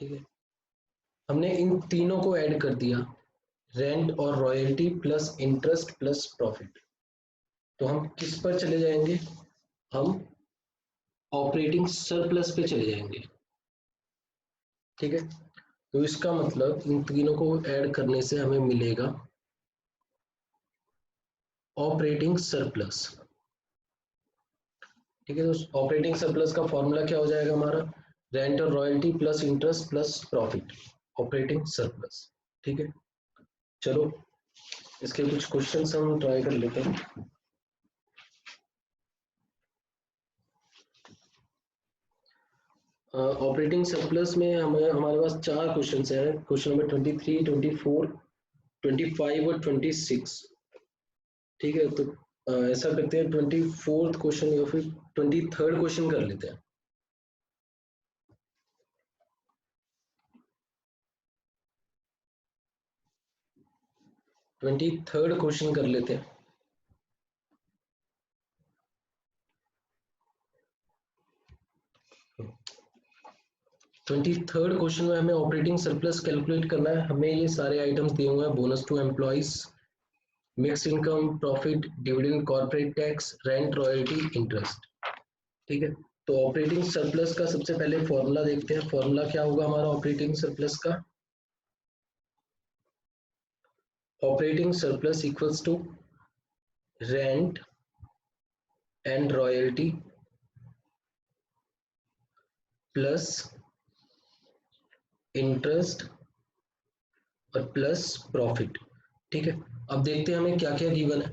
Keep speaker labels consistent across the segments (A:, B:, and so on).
A: ठीक है, हमने इन तीनों को ऐड कर दिया, रेंट और royalty plus interest plus profit. तो हम किस पर चले जाएंगे, हम ऑपरेटिंग सरप्लस पे चले जाएंगे। ठीक है, तो इसका मतलब इन तीनों को ऐड करने से हमें मिलेगा ऑपरेटिंग सरप्लस। ठीक है, तो ऑपरेटिंग सरप्लस का फॉर्मूला क्या हो जाएगा हमारा, रेंट और royalty plus interest plus profit, operating surplus. ठीक है, चलो इसके कुछ क्वेश्चंस हम ट्राई कर लेते हैं। ऑपरेटिंग सरप्लस में हमें हमारे पास 4 क्वेश्चन हैं, क्वेश्चन नंबर 23, 24, 25 और 26। ठीक है, तो ऐसा करते हैं 24th क्वेश्चन या फिर 23rd क्वेश्चन कर लेते हैं। ट्वेंटी थर्ड क्वेश्चन कर लेते हैं। ट्वेंटी थर्ड क्वेश्चन में हमें ऑपरेटिंग सरप्लस कैलकुलेट करना है। हमें ये सारे आइटम्स दिए हुए हैं, bonus to employees, mix income, profit, dividend, corporate tax, rent, royalty, interest. ठीक है, तो ऑपरेटिंग सरप्लस का सबसे पहले फॉर्मूला देखते हैं। फॉर्मूला क्या होगा हमारा ऑपरेटिंग सरप्लस का, operating surplus equals to rent and royalty plus interest और प्लस प्रॉफिट। ठीक है, अब देखते हैं हमें क्या क्या गिवन है।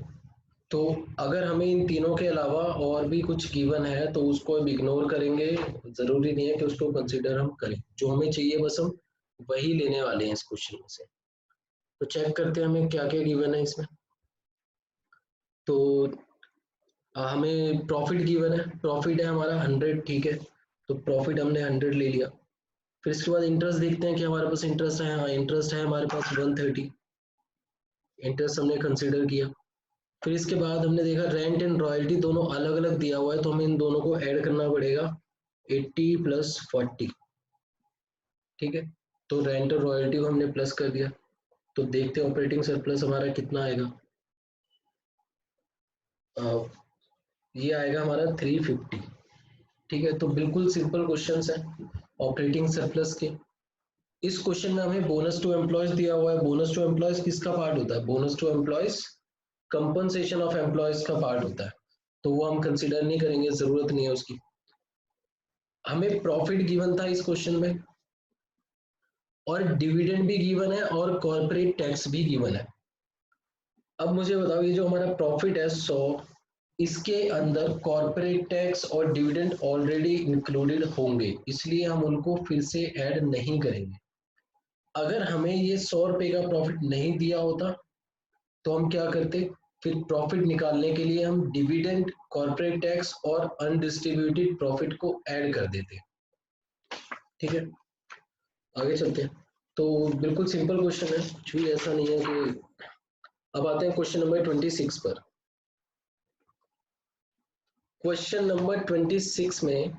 A: तो अगर हमें इन तीनों के अलावा और भी कुछ गिवन है तो उसको हम इग्नोर करेंगे, जरूरी नहीं है कि उसको कंसिडर हम करें। जो हमें चाहिए बस हम वही लेने वाले हैं इस क्वेश्चन में से। तो चेक करते हैं हमें क्या क्या गिवन है इसमें। तो हमें प्रॉफिट गिवन है, प्रॉफिट है हमारा 100। ठीक है, तो प्रॉफिट हमने 100 ले लिया। फिर इसके बाद इंटरेस्ट देखते हैं कि हमारे पास इंटरेस्ट है। हाँ, इंटरेस्ट है हमारे पास 130, इंटरेस्ट हमने कंसिडर किया। फिर इसके बाद हमने देखा रेंट एंड रॉयल्टी दोनों अलग अलग दिया हुआ है, तो हमें इन दोनों को ऐड करना पड़ेगा, 80 प्लस 40। ठीक है, तो रेंट और रॉयल्टी को हमने प्लस कर दिया। तो देखते हैं ऑपरेटिंग सरप्लस हमारा कितना आएगा। ये आएगा हमारा 350। ठीक है, तो बिल्कुल सिंपल क्वेश्चन है ऑपरेटिंग सरप्लस के। इस क्वेश्चन में हमें बोनस टू एम्प्लॉयज दिया हुआ है। बोनस टू एम्प्लॉयज किसका पार्ट होता है, bonus to employees compensation of employees का पार्ट होता है, तो वो हम कंसिडर नहीं करेंगे, जरूरत नहीं है उसकी। हमें प्रॉफिट गिवन था इस क्वेश्चन में, और डिविडेंड भी गिवन है और कॉर्पोरेट टैक्स भी गिवन है। अब मुझे बताओ, ये जो हमारा प्रॉफिट है 100, इसके अंदर कॉर्पोरेट टैक्स और डिविडेंड ऑलरेडी इंक्लूडेड होंगे, इसलिए हम उनको फिर से ऐड नहीं करेंगे। अगर हमें ये 100 रुपए का प्रॉफिट नहीं दिया होता तो हम क्या करते, फिर प्रॉफिट निकालने के लिए हम डिविडेंड, कॉर्पोरेट टैक्स और अनडिस्ट्रीब्यूटेड प्रॉफिट को ऐड कर देते। ठीक है, आगे चलते हैं। तो बिल्कुल सिंपल क्वेश्चन है, कुछ भी ऐसा नहीं है कि। अब आते हैं क्वेश्चन नंबर 26 पर। क्वेश्चन नंबर 26 में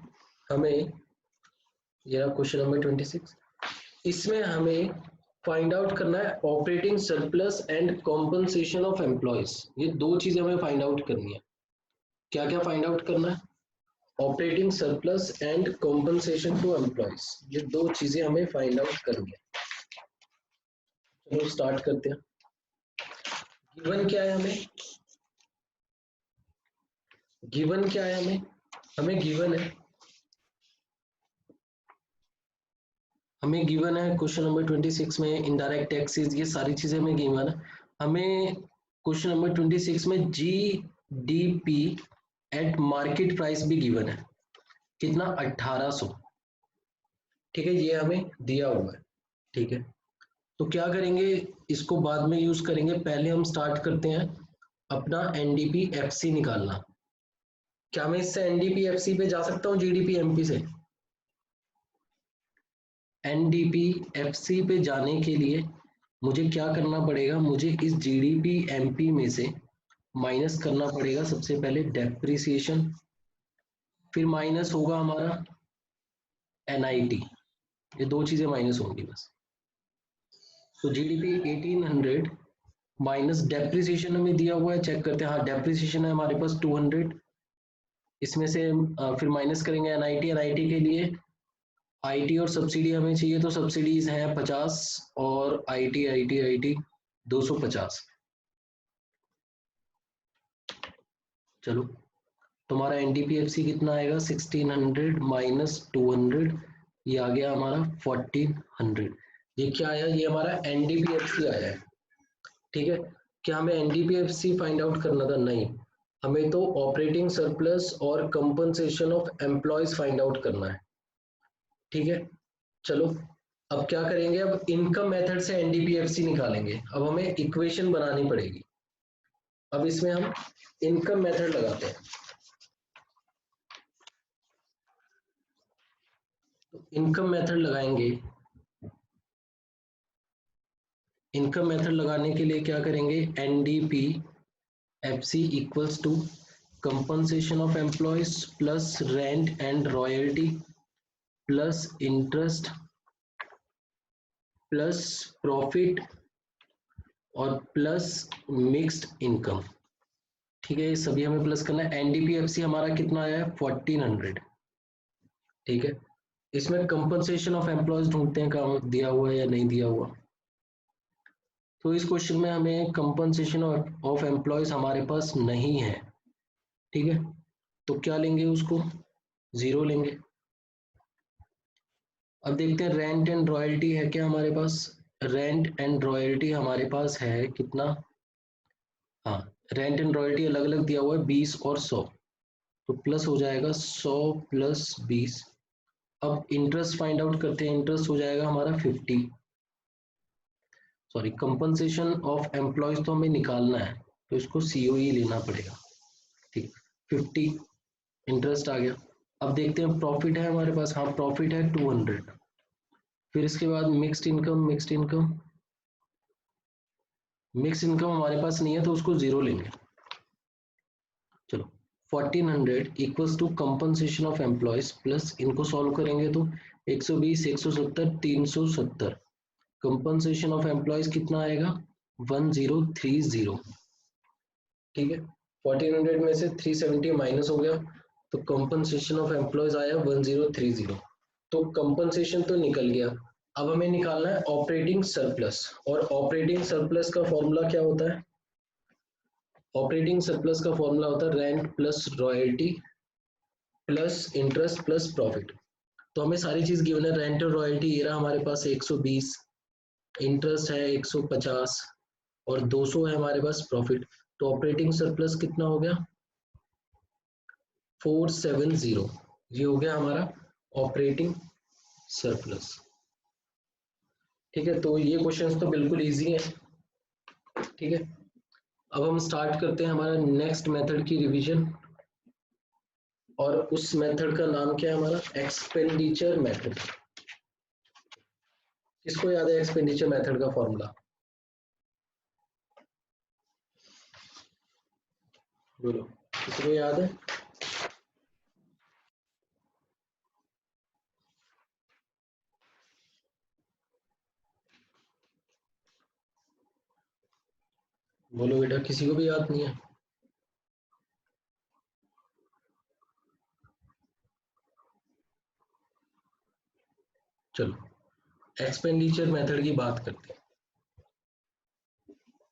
A: हमें, ये क्वेश्चन नंबर 26, इसमें हमें फाइंड आउट करना है operating surplus and compensation of employees. ये दो चीजें हमें फाइंड आउट करनी है। क्या क्या फाइंड आउट करना है, operating surplus and compensation to employees, ये दो चीजें हमें फाइंड आउट करनी है। चलो स्टार्ट करते हैं। गिवन क्या है हमें, गिवन क्या है हमें, हमें गिवन है, हमें गिवन है क्वेश्चन नंबर 26 में इनडायरेक्ट टैक्सेस, ये सारी चीजें हमें गिवन है। हमें क्वेश्चन नंबर 26 में जीडीपी एट मार्केट प्राइस भी गिवन है, कितना, 1800। ठीक है, ये हमें दिया हुआ है। ठीक है, तो क्या करेंगे, इसको बाद में यूज करेंगे, पहले हम स्टार्ट करते हैं अपना एनडीपी एफसी निकालना। क्या मैं इससे एनडीपी एफसी पे जा सकता हूँ जीडीपी एमपी से, एनडीपी एफसी पे जाने के लिए मुझे क्या करना पड़ेगा, मुझे इस जीडीपी एमपी में से माइनस करना पड़ेगा सबसे पहले डेप्रिसिएशन, फिर माइनस होगा हमारा एनआईटी। ये दो चीजें माइनस होंगी बस। तो जीडीपी 1800 माइनस डेप्रिसिएशन हमें दिया हुआ है, चेक करते हैं। हाँ, डेप्रिसिएशन है हमारे पास 200, इसमें से फिर माइनस करेंगे एनआईटी। एनआईटी के लिए आईटी और सब्सिडी हमें चाहिए, तो सब्सिडीज हैं 50 और आईटी आईटी आईटी 250। चलो, तुम्हारा एनडीपीएफसी कितना आएगा, 1600 माइनस 200, ये आ गया हमारा 1400। ये क्या आया, ये हमारा एनडीपीएफसी आया है। ठीक है, क्या हमें एनडीपीएफसी फाइंड आउट करना था? नहीं, हमें तो ऑपरेटिंग सरप्लस और compensation of employees find out करना है। ठीक है, चलो अब क्या करेंगे, अब इनकम मेथड से एनडीपीएफसी निकालेंगे। अब हमें इक्वेशन बनानी पड़ेगी। अब इसमें हम इनकम मेथड लगाते हैं। तो इनकम मेथड लगाएंगे। इनकम मेथड लगाने के लिए क्या करेंगे, NDP FC equals to compensation of employees plus rent and royalty plus interest plus profit और प्लस मिक्स्ड इनकम। ठीक है, ये सभी हमें प्लस करना है। एनडीपीएफसी हमारा कितना आया है, 1400। ठीक है, इसमें कंपनसेशन ऑफ एम्प्लॉयज ढूंढते हैं, काम दिया हुआ है या नहीं दिया हुआ। तो इस क्वेश्चन में हमें कंपनसेशन ऑफ एम्प्लॉयज हमारे पास नहीं है। ठीक है, तो क्या लेंगे, उसको 0 लेंगे। अब देखते हैं रेंट एंड रॉयल्टी है क्या हमारे पास। रेंट एंड रॉयल्टी हमारे पास है कितना, हाँ, रेंट एंड रॉयल्टी अलग अलग दिया हुआ है 20 और 100, तो प्लस हो जाएगा 100 प्लस 20। अब इंटरेस्ट फाइंड आउट करते हैं, इंटरेस्ट हो जाएगा हमारा 50। सॉरी, कंपनसेशन ऑफ एम्प्लॉयज तो हमें निकालना है, तो इसको सीओई लेना पड़ेगा। ठीक, 50 इंटरेस्ट आ गया। अब देखते हैं प्रॉफिट है हमारे पास, हाँ प्रॉफिट है 200। फिर इसके बाद mixed income, mixed income, mix income हमारे पास नहीं है, तो उसको 0 लेंगे। चलो, 1400 equals to compensation of employees plus, इनको सॉल्व करेंगे तो 120 170 370, कंपनसेशन ऑफ एम्प्लॉयज कितना आएगा, 1030। ठीक है, 1400 में से 370 माइनस हो गया, तो कंपनसेशन ऑफ एम्प्लॉयज आया 1030। तो कंपनसेशन तो निकल गया। अब हमें निकालना है ऑपरेटिंग सरप्लस, और ऑपरेटिंग सरप्लस का फॉर्मूला क्या होता है, ऑपरेटिंग सरप्लस का फॉर्मूला होता है rent plus royalty plus interest plus profit. तो हमें सारी चीज गिवन है, रेंट और रॉयल्टी ये रहा हमारे पास 120, इंटरेस्ट है 150 और 200 है हमारे पास प्रॉफिट। तो ऑपरेटिंग सरप्लस कितना हो गया, 470। ये हो गया हमारा ऑपरेटिंग सरप्लस। ठीक है, तो ये क्वेश्चंस तो बिल्कुल इजी है। ठीक है, अब हम स्टार्ट करते हैं हमारा नेक्स्ट मेथड की रिवीजन, और उस मेथड का नाम क्या है हमारा, एक्सपेंडिचर मेथड। किसको याद है एक्सपेंडिचर मेथड का फॉर्मूला, बोलो, किसी को याद है? बोलो बेटा, किसी को भी याद नहीं है? चलो एक्सपेंडिचर मेथड की बात करते हैं।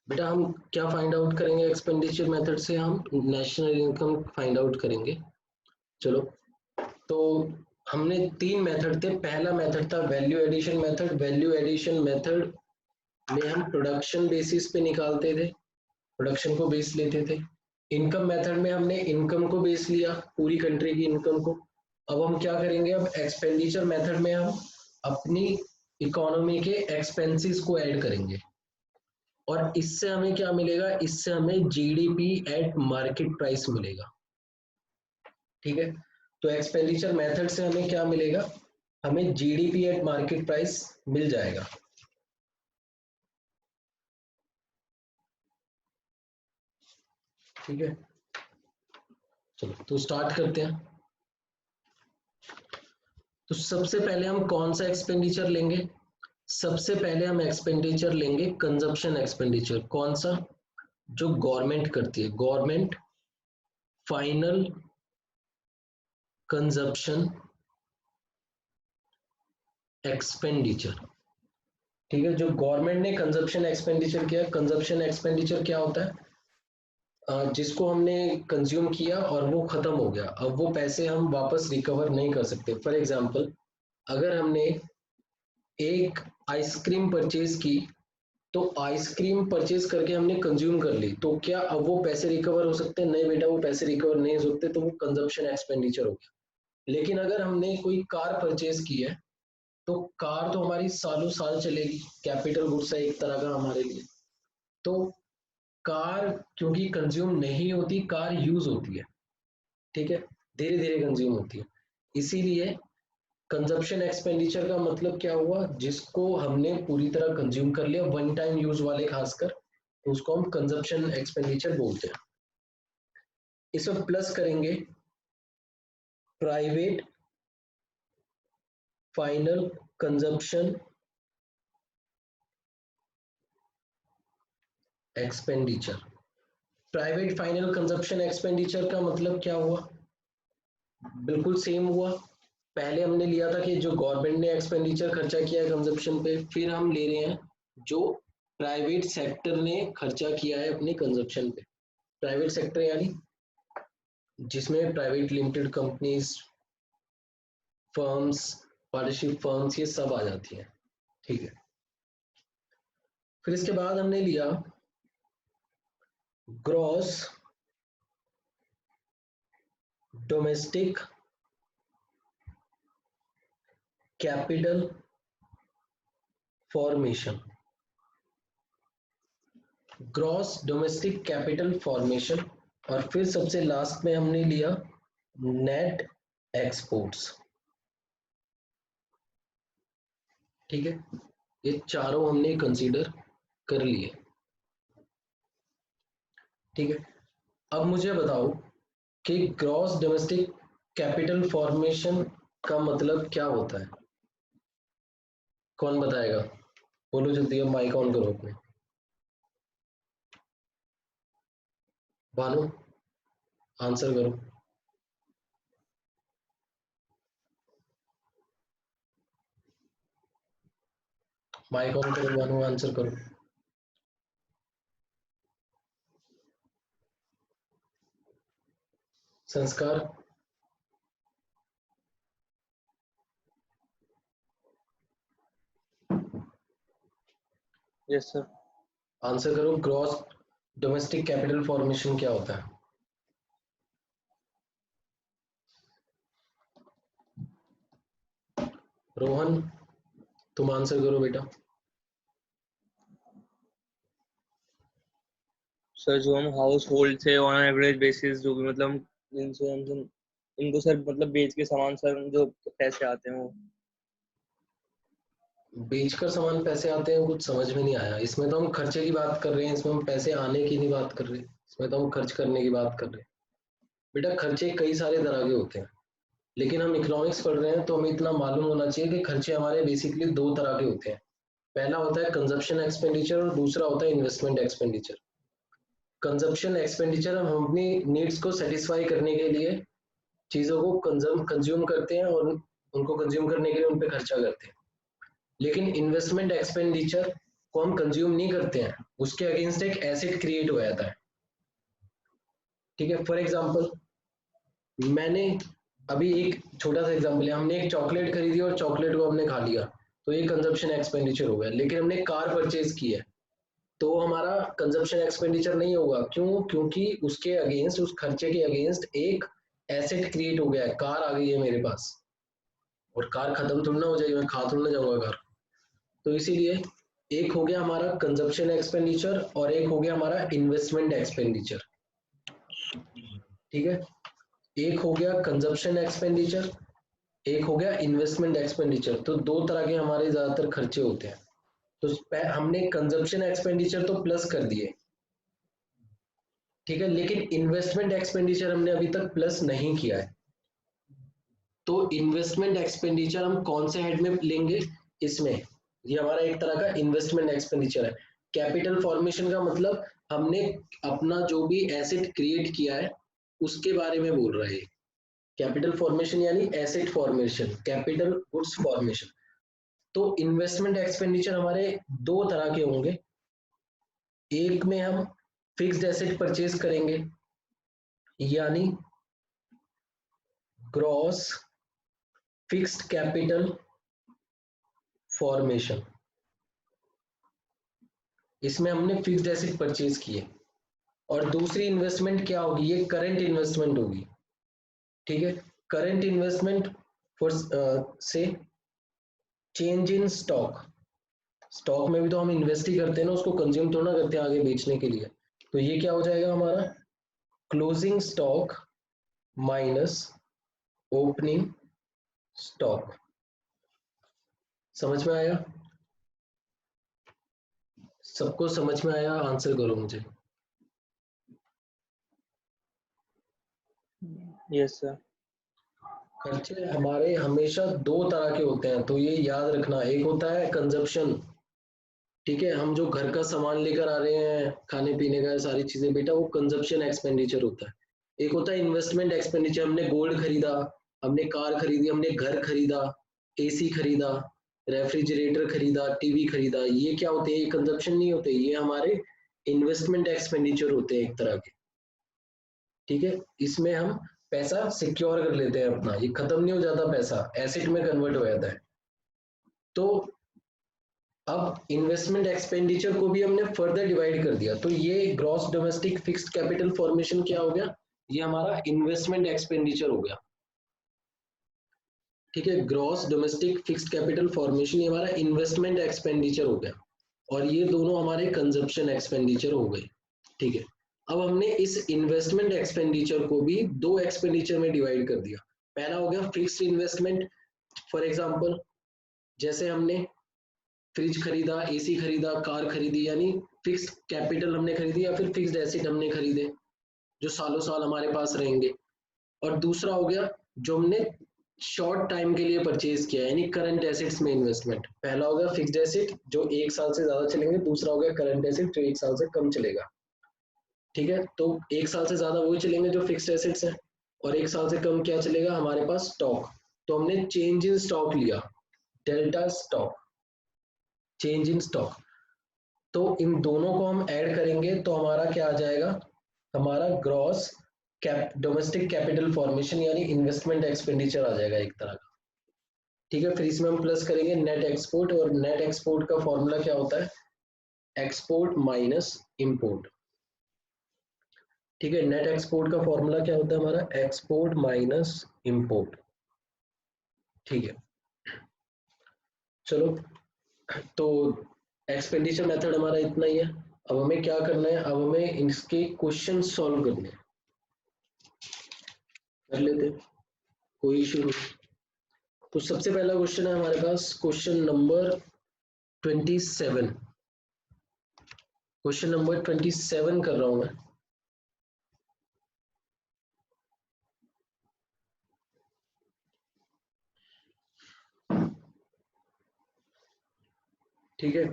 A: बेटा हम क्या फाइंड आउट करेंगे एक्सपेंडिचर मेथड से, हम नेशनल इनकम फाइंड आउट करेंगे। चलो, तो हमने तीन मेथड थे। पहला मेथड था value addition method. Value addition method में हम प्रोडक्शन बेसिस पे निकालते थे, प्रोडक्शन को बेस लेते थे। इनकम मेथड में हमने इनकम को बेस लिया, पूरी कंट्री की इनकम को। अब हम क्या करेंगे, अब एक्सपेंडिचर मेथड में हम अपनी इकोनॉमी के एक्सपेंसेस को ऐड करेंगे, और इससे हमें क्या मिलेगा, इससे हमें जीडीपी एट मार्केट प्राइस मिलेगा। ठीक है, तो एक्सपेंडिचर मेथड से हमें क्या मिलेगा, हमें जीडीपी एट मार्केट प्राइस मिल जाएगा। ठीक है, चलो तो स्टार्ट करते हैं। तो सबसे पहले हम कौन सा एक्सपेंडिचर लेंगे? सबसे पहले हम एक्सपेंडिचर लेंगे कंजप्शन एक्सपेंडिचर। कौन सा? जो गवर्नमेंट करती है, गवर्नमेंट फाइनल कंजप्शन एक्सपेंडिचर। ठीक है, जो गवर्नमेंट ने कंजप्शन एक्सपेंडिचर किया, कंजप्शन एक्सपेंडिचर क्या होता है? जिसको हमने कंज्यूम किया और वो खत्म हो गया, अब वो पैसे हम वापस रिकवर नहीं कर सकते। फॉर एग्जांपल, अगर हमने एक आइसक्रीम परचेज की, तो आइसक्रीम परचेज करके हमने कंज्यूम कर ली, तो क्या अब वो पैसे रिकवर हो सकते हैं? नहीं बेटा, वो पैसे रिकवर नहीं हो सकते, तो वो कंजप्शन एक्सपेंडिचर हो गया। लेकिन अगर हमने कोई कार परचेज की है, तो कार तो हमारी सालों साल चलेगी, कैपिटल गुड्स है एक तरह का हमारे लिए। तो कार क्योंकि कंज्यूम नहीं होती, कार यूज होती है, ठीक है, धीरे धीरे कंज्यूम होती है। इसीलिए कंजप्शन एक्सपेंडिचर का मतलब क्या हुआ? जिसको हमने पूरी तरह कंज्यूम कर लिया, वन टाइम यूज वाले खासकर, तो उसको हम कंजप्शन एक्सपेंडिचर बोलते हैं। इसमें प्लस करेंगे private final consumption expenditure. Private final consumption expenditure का मतलब क्या हुआ? बिल्कुल सेम हुआ। पहले हमने लिया था कि जो गवर्नमेंट ने एक्सपेंडिचर खर्चा किया है कंजप्शन पे, फिर हम ले रहे हैं जो प्राइवेट सेक्टर ने खर्चा किया है अपने कंजप्शन पे। प्राइवेट सेक्टर यानी जिसमें private limited companies, firms, partnership firms, ये सब आ जाती हैं, ठीक है। फिर इसके बाद हमने लिया gross domestic capital formation. Gross domestic capital formation. और फिर सबसे लास्ट में हमने लिया नेट एक्सपोर्ट्स, ठीक है। ये चारों हमने कंसीडर कर लिए, ठीक है। अब मुझे बताओ कि ग्रॉस डोमेस्टिक कैपिटल फॉर्मेशन का मतलब क्या होता है? कौन बताएगा? बोलो जल्दी, अब माइक ऑन करो अपने। भानु, आंसर करो। माइक ऑन करो भानु, आंसर करो। संस्कार,
B: यस सर।
A: आंसर करो। ग्रॉस डोमेस्टिक कैपिटल फॉर्मेशन क्या होता है? रोहन, तुम आंसर करो बेटा।
B: सर जो हम हाउस होल्ड से ऑन एवरेज बेसिस जो भी मतलब जिनसे हम इनको सर मतलब बेच के सामान सर जो पैसे आते हैं वो।
A: बेचकर सामान पैसे आते हैं, कुछ समझ में नहीं आया। इसमें तो हम खर्चे की बात कर रहे हैं, इसमें हम पैसे आने की नहीं बात कर रहे, इसमें तो हम खर्च करने की बात कर रहे हैं। बेटा खर्चे कई सारे तरह के होते हैं, लेकिन हम इकोनॉमिक्स पढ़ रहे हैं तो हमें इतना मालूम होना चाहिए कि खर्चे हमारे बेसिकली दो तरह के होते हैं। पहला होता है कंजप्शन एक्सपेंडिचर और दूसरा होता है इन्वेस्टमेंट एक्सपेंडिचर। कंजप्शन एक्सपेंडिचर हम अपनी नीड्स को सेटिस्फाई करने के लिए चीज़ों को कंज्यूम करते हैं और उनको कंज्यूम करने के लिए उन पर खर्चा करते हैं। लेकिन इन्वेस्टमेंट एक्सपेंडिचर को हम कंज्यूम नहीं करते हैं, उसके अगेंस्ट एक एसेट क्रिएट हो जाता है, ठीक है। फॉर एग्जांपल, मैंने अभी एक छोटा सा एग्जांपल है, हमने एक चॉकलेट खरीदी और चॉकलेट को हमने खा लिया, तो ये कंजप्शन एक्सपेंडिचर हो गया। लेकिन हमने कार परचेज की है, तो हमारा कंजप्शन एक्सपेंडिचर नहीं होगा। क्यों? क्योंकि उसके अगेंस्ट, उस खर्चे के अगेंस्ट एक एसेट क्रिएट हो गया है, कार आ गई है मेरे पास, और कार खत्म थोड़ी ना हो जाएगी, मैं खा थोड़ी ना जाऊंगा कार। तो इसीलिए एक हो गया हमारा कंजप्शन एक्सपेंडिचर और एक हो गया हमारा इन्वेस्टमेंट एक्सपेंडिचर, ठीक है। एक हो गया कंजप्शन एक्सपेंडिचर, एक हो गया इन्वेस्टमेंट एक्सपेंडिचर। तो दो तरह के हमारे ज्यादातर खर्चे होते हैं। तो हमने कंजप्शन एक्सपेंडिचर तो प्लस कर दिए, ठीक है, लेकिन इन्वेस्टमेंट एक्सपेंडिचर हमने अभी तक प्लस नहीं किया है। तो इन्वेस्टमेंट एक्सपेंडिचर हम कौन से हेड में लेंगे, इसमें। ये हमारा एक तरह का इन्वेस्टमेंट एक्सपेंडिचर है। कैपिटल फॉर्मेशन का मतलब हमने अपना जो भी एसेट क्रिएट किया है उसके बारे में बोल रहा है। कैपिटल फॉर्मेशन यानी asset formation, capital goods formation. तो इन्वेस्टमेंट एक्सपेंडिचर हमारे दो तरह के होंगे। एक में हम फिक्स्ड एसेट परचेज करेंगे यानी ग्रॉस फिक्स्ड कैपिटल फॉर्मेशन, इसमें हमने फिक्स्ड एसेट परचेज किए। और दूसरी इन्वेस्टमेंट क्या होगी, ये करंट इन्वेस्टमेंट होगी। ठीक है, करंट इन्वेस्टमेंट फॉर से चेंज इन स्टॉक। स्टॉक में भी तो हम इन्वेस्ट ही करते हैं ना, उसको कंज्यूम थोड़ा करते हैं आगे बेचने के लिए। तो ये क्या हो जाएगा हमारा, closing stock minus opening stock. समझ में आया? सबको समझ में आया? आंसर करो मुझे।
B: Yes sir.
A: खर्चे हमारे हमेशा दो तरह के होते हैं, तो ये याद रखना। एक होता है कंजप्शन, ठीक है, हम जो घर का सामान लेकर आ रहे हैं, खाने पीने का सारी चीजें, बेटा वो कंजप्शन एक्सपेंडिचर होता है। एक होता है इन्वेस्टमेंट एक्सपेंडिचर, हमने गोल्ड खरीदा, हमने कार खरीदी, हमने घर खरीदा, एसी खरीदा, रेफ्रिजरेटर खरीदा, टीवी खरीदा। ये क्या होते हैं, ये कंजप्शन नहीं होते, ये हमारे इन्वेस्टमेंट एक्सपेंडिचर होते हैं एक तरह के। ठीक है, इसमें हम पैसा सिक्योर कर लेते हैं अपना, ये खत्म नहीं हो जाता, पैसा एसेट में कन्वर्ट हो जाता है। तो अब इन्वेस्टमेंट एक्सपेंडिचर को भी हमने फर्दर डिवाइड कर दिया, तो ये gross domestic fixed capital formation क्या हो गया, ये हमारा इन्वेस्टमेंट एक्सपेंडिचर हो गया। ठीक है, gross domestic fixed capital formation ये हमारा इन्वेस्टमेंट एक्सपेंडिचर हो गया, और ये दोनों हमारे कंजप्शन एक्सपेंडिचर हो गए। ठीक है, अब हमने इस इन्वेस्टमेंट एक्सपेंडिचर को भी दो एक्सपेंडिचर में डिवाइड कर दिया। पहला हो गया फिक्स्ड इन्वेस्टमेंट, फॉर एग्जांपल जैसे हमने फ्रिज खरीदा, एसी खरीदा, कार खरीदी, यानी फिक्स्ड कैपिटल हमने खरीदी या फिर फिक्स्ड एसेट हमने खरीदे जो सालों साल हमारे पास रहेंगे। और दूसरा हो गया जो हमने शॉर्ट टाइम के लिए परचेज किया, यानी करंट एसेट्स में इन्वेस्टमेंट। पहला हो गया फिक्स्ड एसेट जो एक साल से ज्यादा चलेंगे, दूसरा हो गया करंट एसेट जो एक साल से कम चलेगा। ठीक है, तो एक साल से ज्यादा वही चलेंगे जो फिक्स्ड एसेट्स हैं, और एक साल से कम क्या चलेगा हमारे पास, स्टॉक। तो हमने चेंज इन स्टॉक लिया, delta stock, change in stock. तो इन दोनों को हम ऐड करेंगे तो हमारा क्या आ जाएगा, हमारा ग्रॉस डोमेस्टिक कैपिटल फॉर्मेशन यानी इन्वेस्टमेंट एक्सपेंडिचर आ जाएगा एक तरह का। ठीक है, फिर इसमें हम प्लस करेंगे नेट एक्सपोर्ट, और नेट एक्सपोर्ट का फॉर्मूला क्या होता है, एक्सपोर्ट माइनस इंपोर्ट। ठीक है, नेट एक्सपोर्ट का फॉर्मूला क्या होता है हमारा, एक्सपोर्ट माइनस इंपोर्ट। ठीक है, चलो, तो एक्सपेंडिचर मेथड हमारा इतना ही है। अब हमें क्या करना है, अब हमें इसके क्वेश्चन सॉल्व करने हैं। कर लेते हैं, कोई इशू नहीं। तो सबसे पहला क्वेश्चन है हमारे पास, क्वेश्चन नंबर 27। क्वेश्चन नंबर 27 कर रहा हूं मैं। ठीक है,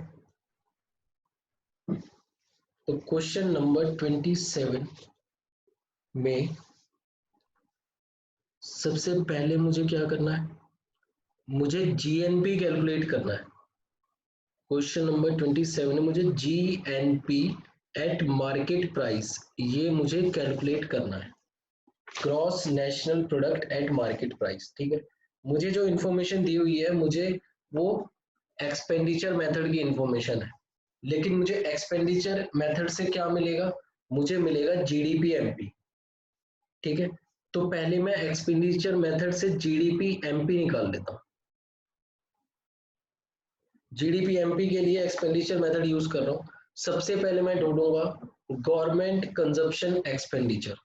A: तो क्वेश्चन नंबर 27 में सबसे पहले मुझे क्या करना है, मुझे जीएनपी कैलकुलेट करना है। क्वेश्चन नंबर 27 में मुझे जीएनपी एट मार्केट प्राइस, ये मुझे कैलकुलेट करना है, gross national product at market price. ठीक है, मुझे जो इन्फॉर्मेशन दी हुई है, मुझे वो एक्सपेंडिचर मेथड की इन्फॉर्मेशन है, लेकिन मुझे एक्सपेंडिचर मेथड से क्या मिलेगा, मुझे मिलेगा जीडीपी एमपी। ठीक है, तो पहले मैं एक्सपेंडिचर मेथड से जीडीपी एमपी निकाल लेता हूँ। जीडीपी एमपी के लिए एक्सपेंडिचर मेथड यूज कर रहा हूँ। सबसे पहले मैं ढूंढूंगा गवर्नमेंट कंजप्शन एक्सपेंडिचर,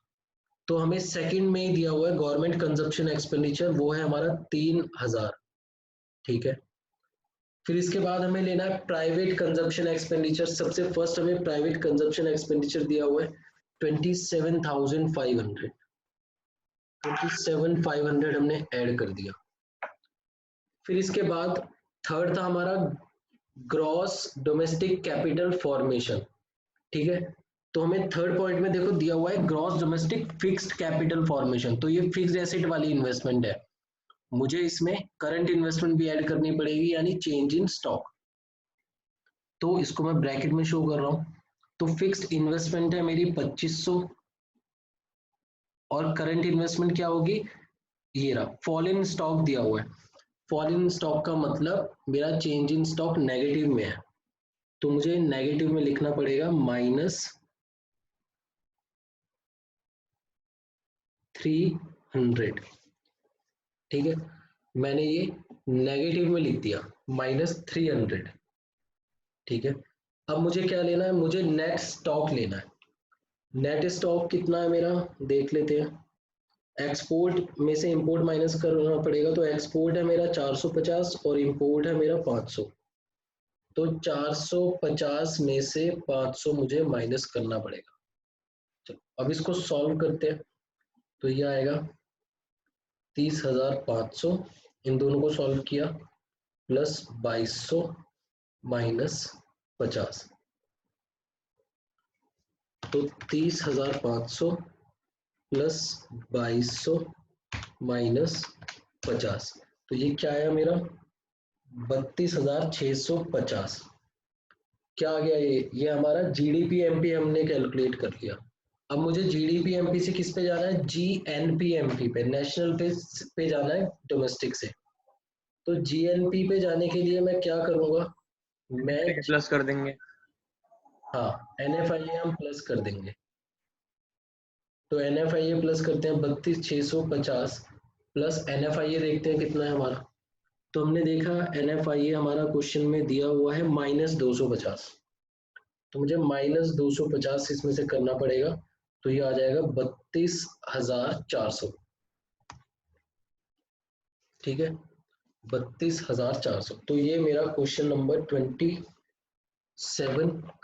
A: तो हमें सेकंड में ही दिया हुआ है गवर्नमेंट कंजप्शन एक्सपेंडिचर, वो है हमारा 3000। ठीक है, फिर इसके बाद हमें लेना है प्राइवेट कंजप्शन एक्सपेंडिचर। सबसे फर्स्ट हमें प्राइवेट कंजप्शन एक्सपेंडिचर दिया हुआ है 27,500। 27,500 हमने ऐड कर दिया। फिर इसके बाद थर्ड था हमारा ग्रॉस डोमेस्टिक कैपिटल फॉर्मेशन। ठीक है, तो हमें थर्ड पॉइंट में देखो दिया हुआ है gross domestic fixed capital formation, तो ये फिक्स्ड एसेट वाली इन्वेस्टमेंट है। मुझे इसमें करंट इन्वेस्टमेंट भी ऐड करनी पड़ेगी, यानी चेंज इन स्टॉक। तो इसको मैं ब्रैकेट में शो कर रहा हूं। तो फिक्स्ड इन्वेस्टमेंट है मेरी 2500, और करंट इन्वेस्टमेंट क्या होगी, ये रहा। फॉल इन स्टॉक दिया हुआ है, फॉल इन स्टॉक का मतलब मेरा चेंज इन स्टॉक नेगेटिव में है, तो मुझे नेगेटिव में लिखना पड़ेगा -300। ठीक है, मैंने ये नेगेटिव में लिख दिया -300। ठीक है, अब मुझे क्या लेना है, मुझे नेट स्टॉक लेना है। नेट स्टॉक कितना है मेरा, देख लेते हैं। एक्सपोर्ट में से इंपोर्ट माइनस करना पड़ेगा, तो एक्सपोर्ट है मेरा 450 और इंपोर्ट है मेरा 500। तो 450 में से 500 मुझे माइनस करना पड़ेगा। चलो अब इसको सॉल्व करते हैं। तो ये आएगा 30,500, इन दोनों को सॉल्व किया, प्लस 2200 माइनस 50। तो 30,500 प्लस 2200 माइनस 50, तो ये क्या आया मेरा 32,650। क्या आ गया, ये हमारा जीडीपी एमपी हमने कैलकुलेट कर लिया। अब मुझे जीडीपी एमपी से किस पे जाना है, जीएनपी एमपी पे, नेशनल पे जाना है डोमेस्टिक से। तो जीएनपी पे जाने के लिए मैं क्या करूंगा, मैं
B: प्लस कर देंगे।
A: हाँ एनएफआईए हम प्लस कर देंगे। तो एनएफआईए प्लस करते हैं 32,650 प्लस एनएफआईए देखते हैं कितना है हमारा। तो हमने देखा एनएफआईए हमारा क्वेश्चन में दिया हुआ है -250, तो मुझे -250 इसमें से करना पड़ेगा, तो ये आ जाएगा 32,400। ठीक है, 32,400। तो ये मेरा क्वेश्चन नंबर 27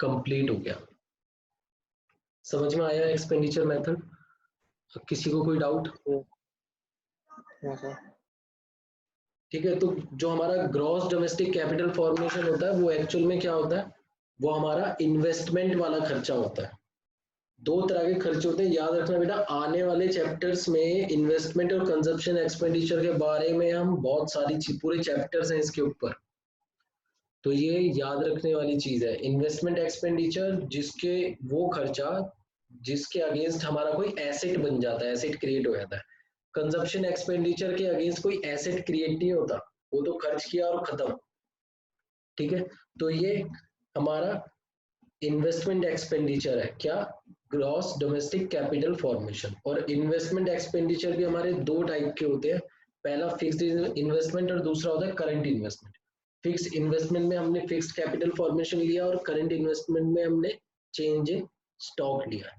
A: कंप्लीट हो गया। समझ में आया एक्सपेंडिचर मेथड, किसी को कोई डाउट?
B: हाँ सर।
A: ठीक है, तो जो हमारा ग्रॉस डोमेस्टिक कैपिटल फॉर्मेशन होता है वो एक्चुअल में क्या होता है, वो हमारा इन्वेस्टमेंट वाला खर्चा होता है। दो तरह के खर्चे होते हैं, याद रखना बेटा। आने वाले चैप्टर्स में इन्वेस्टमेंट और कंजप्शन एक्सपेंडिचर के बारे में हम बहुत सारी पूरे चैप्टर्स हैं इसके ऊपर, तो ये याद रखने वाली चीज है। इन्वेस्टमेंट एक्सपेंडिचर जिसके वो खर्चा जिसके अगेंस्ट हमारा कोई एसेट बन जाता है, एसेट क्रिएट हो जाता है। कंजप्शन एक्सपेंडिचर के अगेंस्ट कोई एसेट क्रिएट नहीं होता, वो तो खर्च किया और खत्म। ठीक है, तो ये हमारा इन्वेस्टमेंट एक्सपेंडिचर है, क्या, ग्रॉस डोमेस्टिक कैपिटल फॉर्मेशन। और इन्वेस्टमेंट एक्सपेंडिचर भी हमारे दो टाइप के होते हैं, पहला फिक्स्ड इन्वेस्टमेंट और दूसरा होता है करंट इन्वेस्टमेंट। फिक्स्ड इन्वेस्टमेंट में हमने फिक्स्ड कैपिटल फॉर्मेशन लिया और करंट इन्वेस्टमेंट में हमने चेंज इन स्टॉक लिया।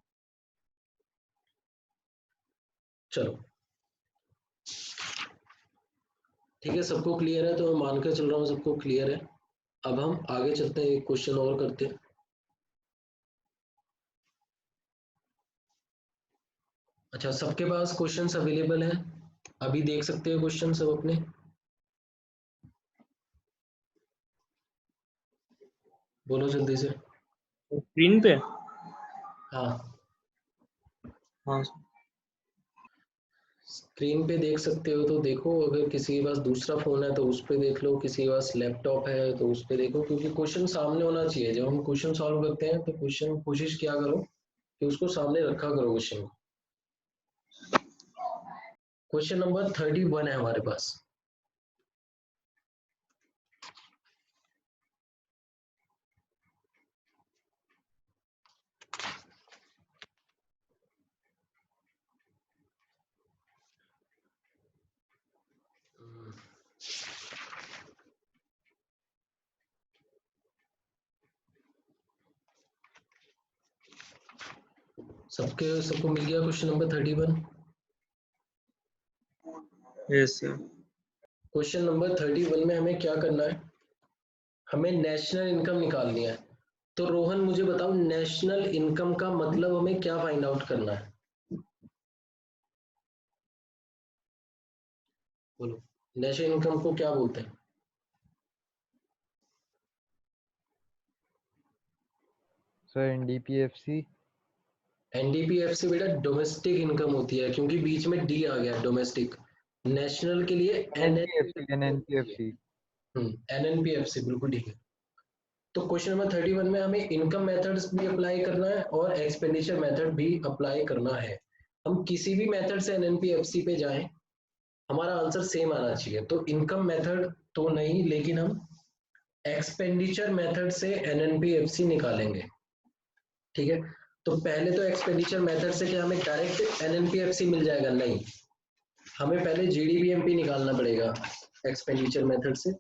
A: चलो ठीक है, सबको क्लियर है, तो मैं मानकर चल रहा हूँ सबको क्लियर है। अब हम आगे चलते हैं, एक क्वेश्चन और करते हैं। अच्छा, सबके पास क्वेश्चंस अवेलेबल हैं, अभी देख सकते हैं क्वेश्चन सब अपने? बोलो जल्दी से।
B: स्क्रीन पे।
A: हाँ,
B: हाँ सर।
A: स्क्रीन पे देख सकते हो तो देखो, अगर किसी के पास दूसरा फोन है तो उस पे देख लो, किसी के पास लैपटॉप है तो उस पे देखो, क्योंकि क्वेश्चन सामने होना चाहिए। जब हम क्वेश्चन सॉल्व करते हैं तो क्वेश्चन कोशिश क्या करो कि उसको सामने रखा करो क्वेश्चन को। क्वेश्चन नंबर 31 है हमारे पास। सबको मिल गया question number 31?
B: Yes sir.
A: Question number 31 में हमें क्या करना है, हमें नेशनल इनकम निकालनी है। तो रोहन मुझे बताओ, नेशनल इनकम का मतलब हमें क्या फाइंड आउट करना है? बोलो नेशनल इनकम को क्या बोलते हैं?
C: Sir NDPFC.
A: एनडीपीएफसी बेटा डोमेस्टिक इनकम होती है, क्योंकि बीच में डी आ गया डोमेस्टिक। नेशनल के लिए
C: एनएनपीएफसी
A: एनएनपीएफसी होती है।
C: एनएनपीएफसी।
A: एनएनपीएफसी बिल्कुल ठीक है। तो क्वेश्चन नंबर 31 में हमें इनकम मेथड्स भी अप्लाई करना है और एक्सपेंडिचर मेथड भी अप्लाई करना है। हम किसी भी मेथड से एनएनपीएफसी पे जाएं, हमारा आंसर सेम आना चाहिए। तो इनकम मेथड तो नहीं, लेकिन हम एक्सपेंडिचर मेथड से एनएनपीएफसी निकालेंगे। ठीक है, तो पहले तो एक्सपेंडिचर मेथड से क्या हमें डायरेक्ट एनएनपीएफसी मिल जाएगा? नहीं, हमें पहले जीडीपीएमपी निकालना पड़ेगा एक्सपेंडिचर मेथड से,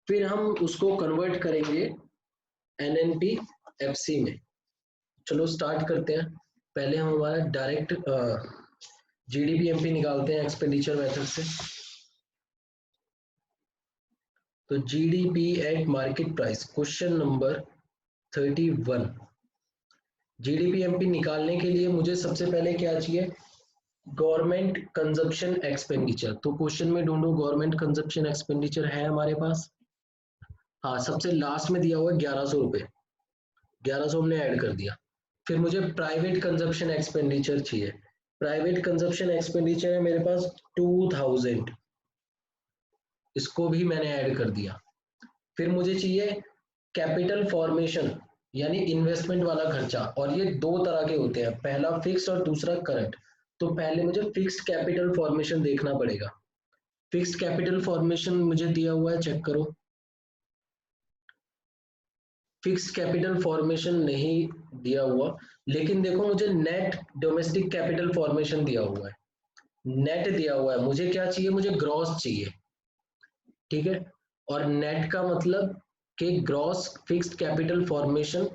A: फिर हम उसको कन्वर्ट करेंगे एनएनपीएफसी में। चलो स्टार्ट करते हैं। पहले हम हमारा डायरेक्ट जीडीपीएमपी निकालते हैं एक्सपेंडिचर मेथड से। तो GDP at market price, question number 31। जीडीपीएमपी निकालने के लिए मुझे सबसे पहले क्या चाहिए? Government consumption expenditure. तो क्वेश्चन में ढूंढो गवर्नमेंट कंजप्शन एक्सपेंडिचर है हमारे पास। हाँ, सबसे लास्ट में दिया हुआ है 1100 रुपये, 1100 हमने ऐड कर दिया। फिर मुझे प्राइवेट कंजप्शन एक्सपेंडिचर चाहिए। प्राइवेट कंजप्शन एक्सपेंडिचर है मेरे पास 2000, इसको भी मैंने ऐड कर दिया। फिर मुझे चाहिए कैपिटल फॉर्मेशन यानी इन्वेस्टमेंट वाला खर्चा, और ये दो तरह के होते हैं, पहला फिक्स्ड और दूसरा करंट। तो पहले मुझे फिक्स्ड कैपिटल फॉर्मेशन देखना पड़ेगा। फिक्स्ड कैपिटल फॉर्मेशन मुझे दिया हुआ है, चेक करो। फिक्स्ड कैपिटल फॉर्मेशन नहीं दिया हुआ, लेकिन देखो मुझे नेट डोमेस्टिक कैपिटल फॉर्मेशन दिया हुआ है, नेट दिया हुआ है। मुझे क्या चाहिए? मुझे ग्रॉस चाहिए। ठीक है, और नेट का मतलब कि ग्रॉस फिक्स्ड कैपिटल फॉर्मेशन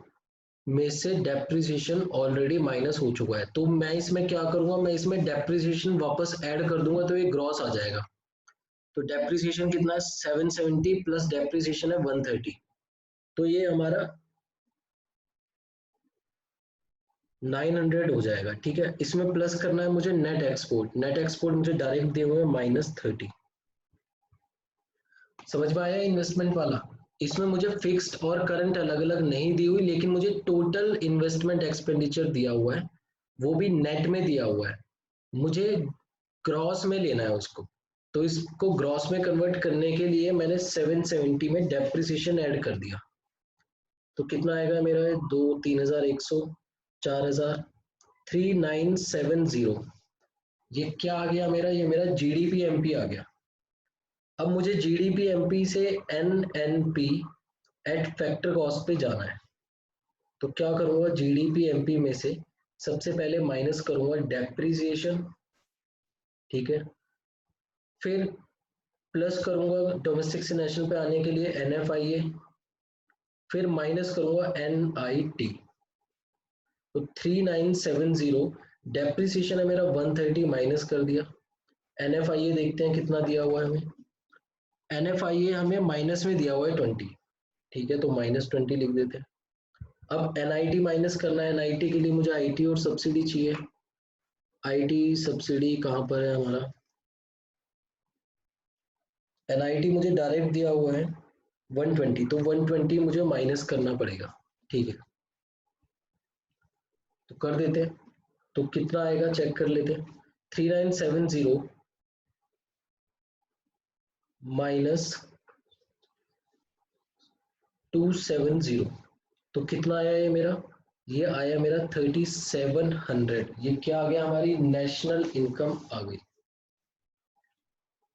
A: में से डेप्रिसिएशन ऑलरेडी माइनस हो चुका है। तो मैं इसमें क्या करूंगा? मैं इसमें डेप्रिसिएशन वापस ऐड कर दूंगा, तो ये ग्रॉस आ जाएगा। तो डेप्रिसिएशन कितना है? 770 प्लस डेप्रिसिएशन है 130, तो ये हमारा 900 हो जाएगा। ठीक है, इसमें प्लस करना है मुझे नेट एक्सपोर्ट। नेट एक्सपोर्ट मुझे डायरेक्ट दिए हुए -30। समझ में आया इन्वेस्टमेंट वाला? इसमें मुझे फिक्स्ड और करंट अलग अलग नहीं दी हुई, लेकिन मुझे टोटल इन्वेस्टमेंट एक्सपेंडिचर दिया हुआ है, वो भी नेट में दिया हुआ है। मुझे ग्रॉस में लेना है उसको, तो इसको ग्रॉस में कन्वर्ट करने के लिए मैंने 770 में डेप्रिसिएशन ऐड कर दिया। तो कितना आएगा मेरा? 2 3100, 4000, 3970। ये क्या आ गया मेरा? ये मेरा जीडीपी एमपी आ गया। अब मुझे जीडीपी एमपी से एनएनपी एट फैक्टर कॉस्ट पे जाना है। तो क्या करूंगा? जीडीपी एमपी में से सबसे पहले माइनस करूंगा डेप्रिसिएशन। ठीक है, फिर प्लस करूंगा डोमेस्टिक से नेशनल पे आने के लिए एनएफआईए, फिर माइनस करूंगा एनआईटी। तो 3970, डेप्रिसिएशन है मेरा 130, माइनस कर दिया। एनएफआईए देखते हैं कितना दिया हुआ है हमें। एनएफआईए हमें माइनस में दिया हुआ है 20। ठीक है, तो -20 लिख देते हैं। अब एनआईटी माइनस करना है। एनआईटी के लिए मुझे आईटी और सब्सिडी चाहिए। आईटी सब्सिडी कहाँ पर है हमारा? एनआईटी मुझे डायरेक्ट दिया हुआ है 120, तो 120 मुझे माइनस करना पड़ेगा। ठीक है, तो कर देते हैं। तो कितना आएगा चेक कर लेते हैं। 3970 माइनस 270, तो कितना आया ये मेरा? ये आया मेरा 3700। ये क्या आ गया? हमारी नेशनल इनकम आ गई।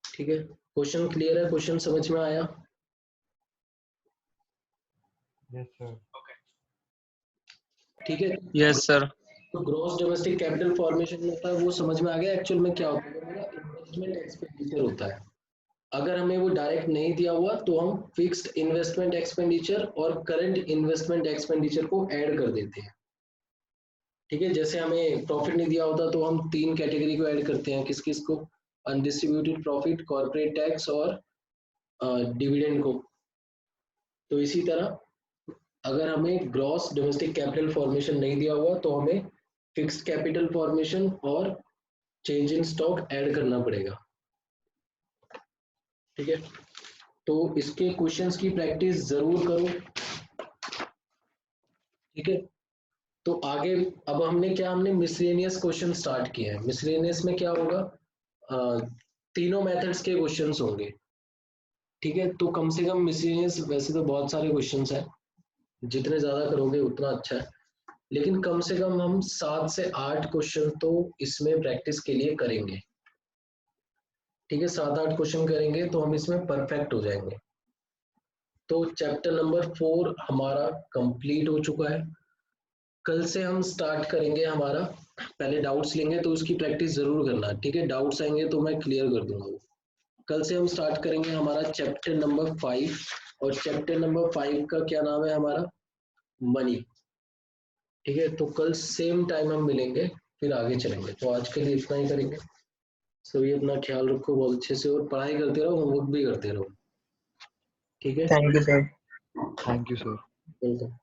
A: ठीक है, क्वेश्चन क्लियर है? क्वेश्चन समझ में आया?
C: Yes sir.
A: ठीक है,
B: यस सर।
A: तो ग्रॉस डोमेस्टिक कैपिटल फॉर्मेशन होता है वो समझ में आ गया। एक्चुअल में क्या होता है? मेरा इन्वेस्टमेंट एक्सपेंडिचर होता है। अगर हमें वो डायरेक्ट नहीं दिया हुआ तो हम फिक्स्ड इन्वेस्टमेंट एक्सपेंडिचर और करंट इन्वेस्टमेंट एक्सपेंडिचर को ऐड कर देते हैं। ठीक है, जैसे हमें प्रॉफिट नहीं दिया होता तो हम 3 कैटेगरी को ऐड करते हैं। किस किस को? अनडिस्ट्रीब्यूटेड प्रॉफिट, कॉर्पोरेट टैक्स और डिविडेंड को। तो इसी तरह अगर हमें ग्रॉस डोमेस्टिक कैपिटल फॉर्मेशन नहीं दिया हुआ तो हमें फिक्स्ड कैपिटल फॉर्मेशन और चेंज इन स्टॉक ऐड करना पड़ेगा। ठीक है, तो इसके क्वेश्चंस की प्रैक्टिस जरूर करो। ठीक है, तो आगे अब हमने मिसलेनियस क्वेश्चन स्टार्ट किया है। मिसलेनियस में क्या होगा, तीनों मेथड्स के क्वेश्चंस होंगे। ठीक है, तो कम से कम मिसलेनियस वैसे तो बहुत सारे क्वेश्चंस हैं, जितने ज्यादा करोगे उतना अच्छा है, लेकिन कम से कम हम 7 से 8 क्वेश्चन तो इसमें प्रैक्टिस के लिए करेंगे। ठीक है, 7-8 क्वेश्चन करेंगे तो हम इसमें परफेक्ट हो जाएंगे। तो चैप्टर नंबर 4 हमारा कंप्लीट हो चुका है। कल से हम स्टार्ट करेंगे हमारा, पहले डाउट्स लेंगे तो उसकी प्रैक्टिस जरूर करना। ठीक है, डाउट्स आएंगे तो मैं क्लियर कर दूंगा वो। कल से हम स्टार्ट करेंगे हमारा चैप्टर नंबर 5, और चैप्टर नंबर 5 का क्या नाम है हमारा, मनी। ठीक है, तो कल सेम टाइम हम मिलेंगे, फिर आगे चलेंगे। तो आज के लिए इतना ही करेंगे। सभी अपना ख्याल रखो बहुत अच्छे से, और पढ़ाई करते रहो, होमवर्क भी करते रहो। ठीक है,
B: thank you sir.
C: Thank you sir.
A: Welcome.